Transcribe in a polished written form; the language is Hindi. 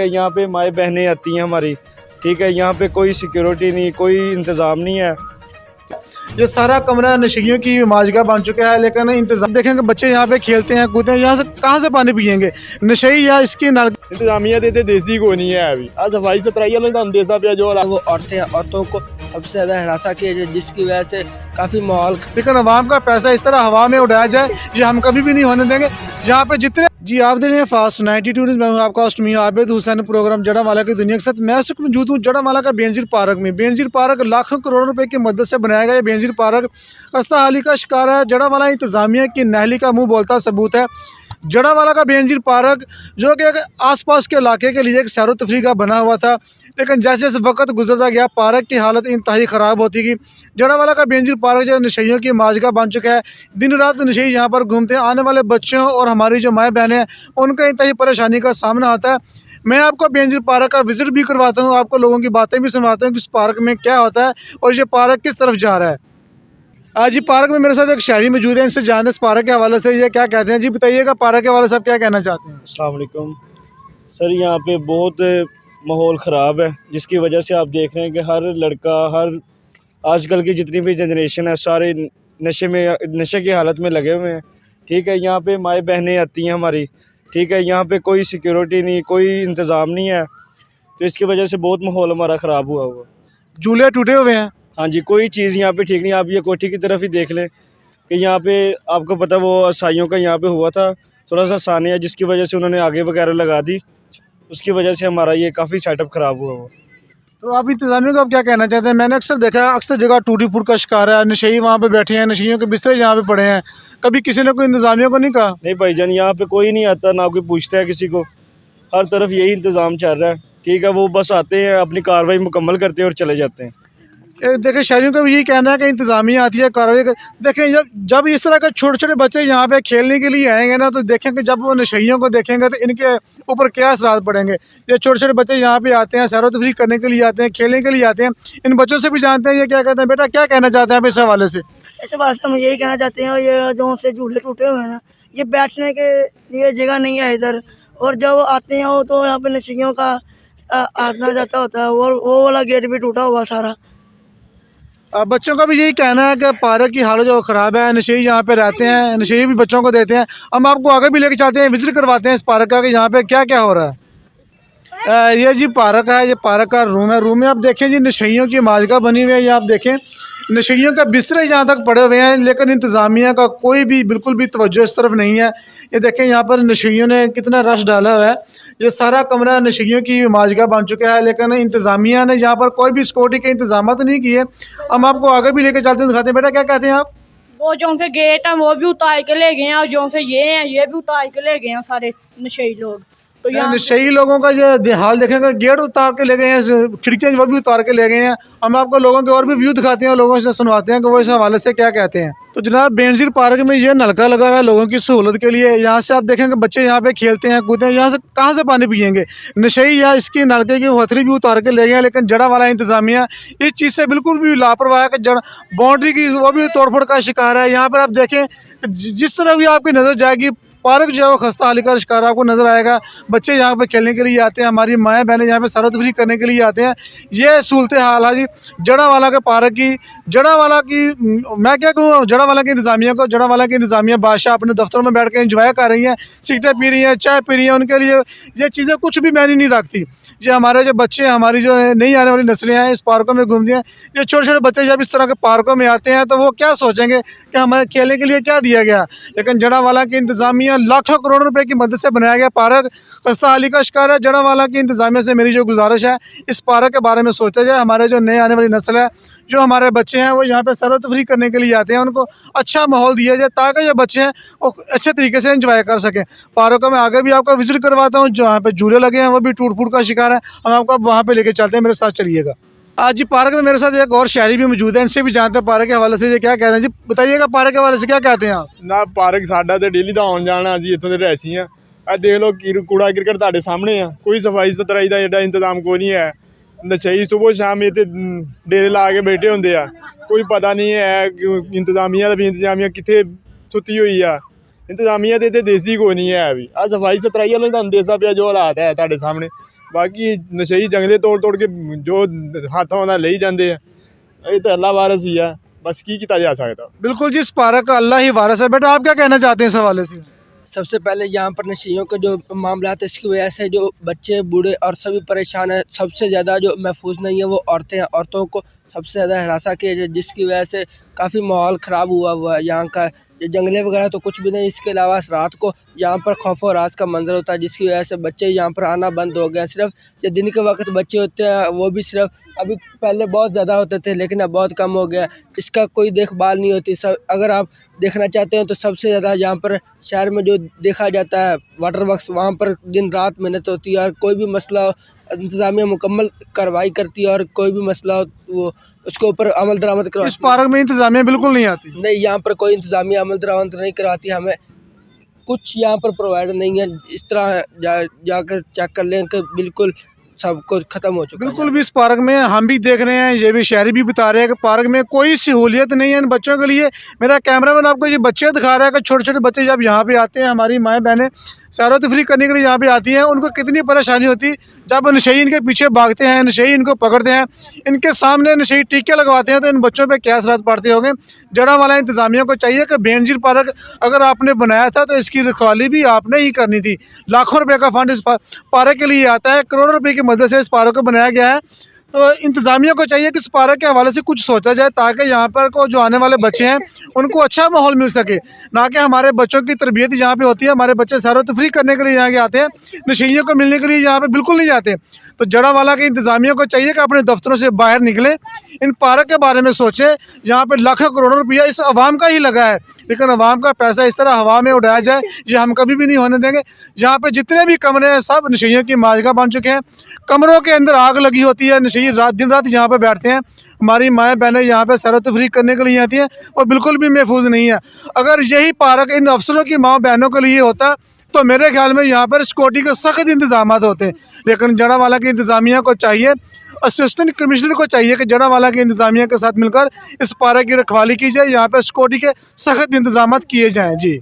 यहाँ पे माएँ बहनें आती हैं हमारी, ठीक है। यहाँ पे कोई सिक्योरिटी नहीं, कोई इंतज़ाम नहीं है। ये सारा कमरा नशेड़ियों की माजगा बन चुका है, लेकिन इंतजाम देखेंगे बच्चे यहाँ पे खेलते हैं कूदते हैं, यहाँ से कहाँ से पानी पियेंगे? नशेई या इसकी नल इंतजामिया देते देसी को नहीं है अभी सफाई सुथराई वालों देता पे जो वो औरतों को सबसे ज़्यादा हरासा किया जाए, जिसकी वजह से काफ़ी माहौल। लेकिन अवाम का पैसा इस तरह हवा में उड़ाया जाए, ये हम कभी भी नहीं होने देंगे। यहाँ पे जितने जी आप देख रहे हैं फास्ट 92 न्यूज़, मैं हूँ आपका होस्ट मियां आबिद हुसैन, प्रोग्राम जड़ावाला की दुनिया के साथ। मैं इस वक्त मौजूद हूँ जड़ावाला का बेनजीर पार्क में। बेनजीर पार्क लाखों करोड़ रुपए की मदद से बनाया गया। ये बेनजीर पार्क खस्ता हाली का शिकार है। जड़ावाला इंतजामिया की नाहली का मुँह बोलता सबूत है। जड़ावाला का बेनजीर पार्क जो कि आसपास के इलाके के लिए एक सैर तफरी का बना हुआ था, लेकिन जैसे जैसे वक्त गुजरता गया पार्क की हालत इंतहाई ख़राब होती गई। जड़ावाला का बेनजीर पार्क जो नशेइयों की माजगा बन चुका है। दिन रात नशेई यहाँ पर घूमते हैं। आने वाले बच्चों और हमारी जो माएँ बहनें हैं उनका इंतहाई परेशानी का सामना आता है। मैं आपको बेनजीर पार्क का विज़िट भी करवाता हूँ, आपको लोगों की बातें भी सुनवाता हूँ कि इस पार्क में क्या होता है और ये पार्क किस तरफ जा रहा है। आज ये पार्क में मेरे साथ एक शहरी मौजूद है, इनसे जानते हैं इस पार्क के हवाले से ये क्या कहते हैं। जी बताइएगा, पार्क के हवाले से आप क्या कहना चाहते हैं? अस्सलाम वालेकुम सर, यहाँ पे बहुत माहौल ख़राब है, जिसकी वजह से आप देख रहे हैं कि हर लड़का, हर आजकल की जितनी भी जनरेशन है सारे नशे की हालत में लगे हुए हैं, ठीक है। यहाँ पे माएँ बहनें आती हैं हमारी, ठीक है। यहाँ पे कोई सिक्योरिटी नहीं, कोई इंतज़ाम नहीं है, तो इसकी वजह से बहुत माहौल हमारा ख़राब हुआ हुआ। झूले टूटे हुए हैं। हाँ जी, कोई चीज़ यहाँ पे ठीक नहीं। आप ये कोठी की तरफ ही देख लें कि यहाँ पे आपको पता वो ईसाइयों का यहाँ पे हुआ था थोड़ा सा सानिया, जिसकी वजह से उन्होंने आगे वगैरह लगा दी, उसकी वजह से हमारा ये काफ़ी सेटअप ख़राब हुआ हुआ। तो आप इंतजामिया को आप क्या कहना चाहते हैं? मैंने अक्सर देखा है, अक्सर जगह टूटी फूट का शिकार है। नशेई वहाँ पे बैठे हैं, नशेइयों के बिस्तरे यहाँ पे पड़े हैं। कभी किसी ने कोई इंतजामिया को नहीं कहा? नहीं भाईजान, यहाँ पे कोई नहीं आता, ना कोई पूछता है किसी को। हर तरफ यही इंतज़ाम चल रहा है, ठीक है। वो बस आते हैं, अपनी कार्रवाई मुकम्मल करते हैं और चले जाते हैं। देखें शहरियों का भी यही कहना है कि इंतजामिया आती है, कार्रवाई देखें जब इस तरह के छोटे छोटे बच्चे यहाँ पे खेलने के लिए आएंगे ना, तो देखें कि जब वो नशेइयों को देखेंगे तो इनके ऊपर क्या असरात पड़ेंगे। ये छोटे छोटे बच्चे यहाँ पे आते हैं, सैर तफरी करने के लिए आते हैं, खेलने के लिए आते हैं। इन बच्चों से भी जानते हैं ये क्या कहते हैं। बेटा क्या कहना चाहते हैं आप इस हवाले से? इस बात से हम यही कहना चाहते हैं, ये जो से झूले टूटे हुए हैं ना, ये बैठने के लिए जगह नहीं है इधर। और जब आते हैं वो तो यहाँ पे नशेइयों का आना जाता होता है, और वो वाला गेट भी टूटा हुआ सारा। बच्चों का भी यही कहना है कि पार्क की हालत जो ख़राब है, नशेई यहाँ पे रहते हैं, नशेई भी बच्चों को देते हैं। हम आपको आगे भी लेके चलते हैं, विजिट करवाते हैं इस पार्क का कि यहाँ पे क्या क्या हो रहा है। ये जी पार्क है, ये पार्क का रूम है। रूम में आप देखें जी नशेइयों की माजगा बनी हुई है। ये आप देखें नशेइयों का बिस्तरे यहाँ तक पड़े हुए हैं, लेकिन इंतज़ामिया का कोई भी बिल्कुल भी तवज्जो इस तरफ नहीं है। ये देखें यहाँ पर नशेइयों ने कितना रश डाला हुआ है। ये सारा कमरा नशेइयों की माजगा बन चुका है, लेकिन इंतज़ामिया ने यहाँ पर कोई भी सिक्योरिटी के इंतजाम नहीं किए। हम आपको आगे भी लेके चलते हैं, दिखाते हैं। बेटा क्या कहते हैं आप? वो जो से गेट हैं वो भी उतार के ले गए हैं, और जो से ये हैं ये भी उतार के ले गए हैं सारे नशेई लोग। तो यहाँ नशेई लोगों का जो हाल देखेंगे, गेट उतार के ले गए हैं, खिड़कियाँ वो भी उतार के ले गए हैं। हम आपको लोगों के और भी व्यू दिखाते हैं और लोगों से सुनवाते हैं कि वो इस हवाले से क्या कहते हैं। तो जनाब बेनजीर पार्क में ये नलका लगा हुआ है लोगों की सहूलत के लिए। यहाँ से आप देखेंगे बच्चे यहाँ पे खेलते हैं कूदते हैं, यहाँ से कहाँ से पानी पियेंगे? नशेई या इसकी नलके की वथरी भी उतार के ले गए हैं, लेकिन जड़ावाला इंतजामिया इस चीज़ से बिल्कुल भी लापरवाह है कि बाउंड्री की वो भी तोड़फोड़ का शिकार है। यहाँ पर आप देखें जिस तरह भी आपकी नज़र जाएगी पार्क जो है वो खस्ता हाली का शिकार आपको नज़र आएगा। बच्चे यहाँ पे खेलने के लिए आते हैं, हमारी माएँ बहनें यहाँ पे सैर तफरी करने के लिए आते हैं। ये सूरत हाल है जी जड़ावाला के पार्क की। जड़ावाला की मैं क्या कहूँ, जड़ावाला की इंतजामिया को, जड़ावाला की इंतजामिया बादशाह अपने दफ्तरों में बैठ के इंजॉय कर रही हैं, सिगरेटें पी रही हैं, चाय पी रही हैं। उनके लिए ये चीज़ें कुछ भी मायने नहीं रखती। ये हमारे जो बच्चे, हमारी जो नई आने वाली नस्लें हैं इस पार्कों में घूमती हैं। ये छोटे छोटे बच्चे जब इस तरह के पार्कों में आते हैं तो वो क्या सोचेंगे कि हमें खेलने के लिए क्या दिया गया। लेकिन जड़ावाला की इंतजामिया लाखों करोड़ रुपए की मदद से बनाया गया पार्क खस्ता हाली का शिकार है। जड़ावाला की इंतजामिया से मेरी जो गुजारिश है, इस पार्क के बारे में सोचा जाए। हमारे जो नए आने वाली नस्ल है, जो हमारे बच्चे हैं वो यहाँ पे सैर तफरी करने के लिए आते हैं, उनको अच्छा माहौल दिया जाए ताकि जो बच्चे हैं वो अच्छे तरीके से एंजॉय कर सकें। पार्कों में आगे भी आपको विजिट करवाता हूँ, जहाँ पे झूले लगे हैं वो भी टूट फूट का शिकार है। हम आपको वहाँ पे लेके चलते हैं, मेरे साथ चलिएगा। आज जी पार्क में मेरे साथ एक और शहरी भी मौजूद है, इनसे भी जानते हैं पार्क के हवाले से ये क्या कहते हैं। जी बताइएगा पार्क के हवाले से क्या कहते हैं आप? ना पार्क साडा तो डेली का आने जाना, जी इतों के रहसी हैं। देख लो कूड़ा क्रिकेट ਤੁਹਾਡੇ सामने है, कोई सफाई सुथराई का एडा इंतजाम कोई नहीं है। नशेई सुबह शाम इतने डेरे ला के बैठे होंगे आ, कोई पता नहीं है इंतजामिया भी इंतजामिया कितने सुती हुई आ। इंतजामिया तो इतने देसी कोई नहीं है अभी। सफाई सुथराई वालों देता पे जो हालात है ਤੁਹਾਡੇ सामने। ਬਾਕੀ ਨਸ਼ਈ ਜੰਗਲੇ ਤੋੜ ਕੇ ਜੋ ਹੱਥੋਂ ਨਾਲ ਲਈ ਜਾਂਦੇ ਆ, ਇਹ ਤਾਂ ਅੱਲਾ ਵਾਰਸ ਹੀ ਆ, बस की किया जा सकता। बिल्कुल जी, इस पार्क का अल्लाह ही वारिस है। बेटा आप क्या कहना चाहते हैं इस हवाले से? सबसे पहले यहाँ पर नशेइयों के जो मामला है इसकी वजह से जो बच्चे बूढ़े और सभी परेशान हैं। सबसे ज़्यादा जो महफूज नहीं है वो औरतें हैं। औरतों को सबसे ज़्यादा हरासा किया जाए, जिसकी वजह से काफ़ी माहौल ख़राब हुआ है यहाँ का। ये जंगले वगैरह तो कुछ भी नहीं, इसके अलावा रात को यहाँ पर खौफ और राज का मंजर होता है, जिसकी वजह से बच्चे यहाँ पर आना बंद हो गए हैं। सिर्फ जो दिन के वक्त बच्चे होते हैं वो भी सिर्फ अभी पहले बहुत ज़्यादा होते थे, लेकिन अब बहुत कम हो गया। इसका कोई देखभाल नहीं होती। सब अगर आप देखना चाहते हैं तो सबसे ज़्यादा यहाँ पर शहर में जो देखा जाता है वाटर वर्क्स, वहाँ पर दिन रात मेहनत होती है और कोई भी मसला हो इंतज़ामिया मुकम्मल कार्रवाई करती है, और कोई भी मसला हो वो उसके ऊपर अमल दरामद इस करवाती पार्क में इंतजामिया बिल्कुल नहीं आती। है। नहीं, यहाँ पर कोई इंतज़ामिया अमल दरामद नहीं कराती। हमें कुछ यहाँ पर प्रोवाइड नहीं है। इस तरह जाकर चेक कर लें कि बिल्कुल सब कुछ ख़त्म हो चुका है। बिल्कुल भी इस पार्क में हम भी देख रहे हैं, ये भी शहरी भी बता रहे हैं कि पार्क में कोई सहूलियत नहीं है इन बच्चों के लिए। मेरा कैमरामैन आपको ये बच्चे दिखा रहा है कि छोटे छोटे बच्चे जब यहाँ पे आते हैं, हमारी माएँ बहनें सैर व तफरी करने के लिए यहाँ पे आती हैं, उनको कितनी परेशानी होती है जब नशेई इनके पीछे भागते हैं, नशेई इनको पकड़ते हैं, इनके सामने नशेई टीके लगवाते हैं, तो इन बच्चों पे क्या असरात पड़ते होंगे। जड़ावाला इंतज़ामिया को चाहिए कि बेनज़ीर पार्क अगर आपने बनाया था तो इसकी रखवाली भी आपने ही करनी थी। लाखों रुपए का फंड इस पार्क के लिए आता है, करोड़ों रुपए की मदद से इस पार्क को बनाया गया है। तो इंतज़ामिया को चाहिए कि इस पार्क के हवाले से कुछ सोचा जाए, ताकि यहाँ पर को जो आने वाले बच्चे हैं उनको अच्छा माहौल मिल सके, ना कि हमारे बच्चों की तरबियत यहाँ पे होती है। हमारे बच्चे सैर व तफरी करने के लिए यहाँ के आते हैं, नशेइयों को मिलने के लिए यहाँ पे बिल्कुल नहीं जाते। तो जड़ावाला के इंतज़ामिया को चाहिए कि अपने दफ्तरों से बाहर निकले, इन पार्क के बारे में सोचें। यहाँ पे लाखों करोड़ों रुपया इस आवाम का ही लगा है, लेकिन आवाम का पैसा इस तरह हवा में उड़ाया जाए ये हम कभी भी नहीं होने देंगे। यहाँ पे जितने भी कमरे हैं सब नशेइयों की माजगा बन चुके हैं। कमरों के अंदर आग लगी होती है, नशेई दिन रात यहाँ पे बैठते हैं। हमारी माएँ बहनें यहाँ पे सैर व तफरीक करने के लिए आती हैं, वो बिल्कुल भी महफूज नहीं है। अगर यही पार्क इन अफसरों की माँ बहनों के लिए होता तो मेरे ख्याल में यहाँ पर सिक्योरिटी के सख्त इंतजाम होते हैं। लेकिन जड़ावाला की इंतज़ामिया को चाहिए, असिस्टेंट कमिश्नर को चाहिए कि जड़ावाला की इंतज़ामिया के साथ मिलकर इस पार्क की रखवाली की जाए, यहाँ पर सिक्योरिटी के सख्त इंतजाम किए जाएँ। जी।